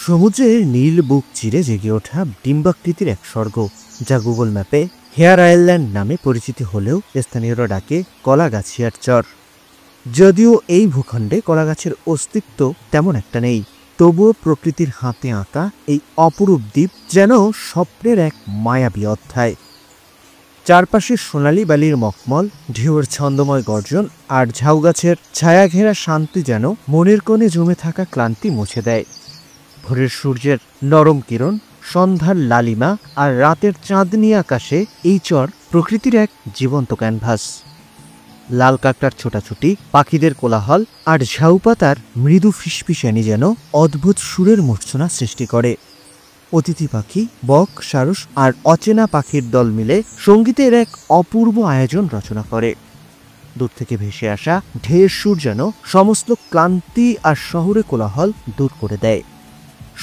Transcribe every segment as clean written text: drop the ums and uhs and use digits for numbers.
সমুদ্রের নীল বুক চিরে জেগে ওঠা ডিম্বাকৃতির এক স্বর্গ, যা গুগল ম্যাপে হেয়ার আইল্যান্ড নামে পরিচিতি হলেও স্থানীয়রা ডাকে কলাগাছিয়ার চর। যদিও এই ভূখণ্ডে কলাগাছের অস্তিত্ব তেমন একটা নেই, তবুও প্রকৃতির হাতে আঁকা এই অপরূপ দ্বীপ যেন স্বপ্নের এক মায়াবী অধ্যায়। চারপাশে সোনালি বালির মখমল, ঢেউয়ের ছন্দময় গর্জন আর ঝাউগাছের ছায়াঘেরা শান্তি যেন মনের কোণে জমে থাকা ক্লান্তি মুছে দেয়। ভোরের সূর্যের নরম কিরণ, সন্ধ্যার লালিমা আর রাতের চাঁদনি আকাশে এই চর প্রকৃতির এক জীবন্ত ক্যানভাস। লাল কাকড়ার ছোটাছুটি, পাখিদের কোলাহল আর ঝাউপাতার মৃদু ফিসফিসানি যেন অদ্ভুত সুরের মূর্ছনা সৃষ্টি করে। অতিথি পাখি, বক, সারস আর অচেনা পাখির দল মিলে সঙ্গীতের এক অপূর্ব আয়োজন রচনা করে। দূর থেকে ভেসে আসা ঢেউয়ের সুর যেন সমস্ত ক্লান্তি আর শহরে কোলাহল দূর করে দেয়।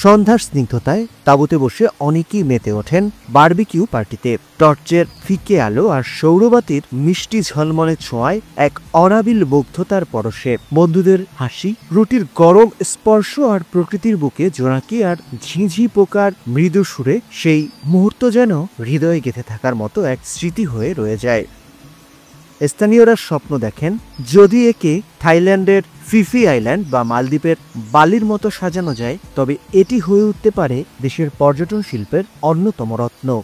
সন্ধ্যার স্নিগ্ধতায় তাঁবুতে বসে অনেকেই মেতে ওঠেন বারবিকিউ পার্টিতে। টর্চের ফিকে আলো আর সৌরবাতির মিষ্টি ঝলমলে ছোঁয়ায় এক অনাবিল মুগ্ধতার পরশে বন্ধুদের হাসি, রুটির গরম স্পর্শ আর প্রকৃতির বুকে জোনাকি আর ঝিঁঝি পোকার মৃদু সুরে সেই মুহূর্ত যেন হৃদয়ে গেঁথে থাকার মতো এক স্মৃতি হয়ে রয়ে যায়। স্থানীয়রা স্বপ্ন দেখেন, যদি একে থাইল্যান্ডের ফিফি আইল্যান্ড বা মালদ্বীপের বালির মতো সাজানো যায়, তবে এটি হয়ে উঠতে পারে দেশের পর্যটন শিল্পের অন্যতম রত্ন।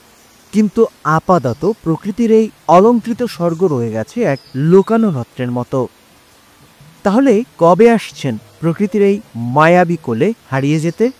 কিন্তু আপাতত প্রকৃতির এই অলঙ্কৃত স্বর্গ রয়ে গেছে এক লুকানো রত্নের মতো। তাহলে কবে আসছেন প্রকৃতির এই মায়াবী কোলে হারিয়ে যেতে?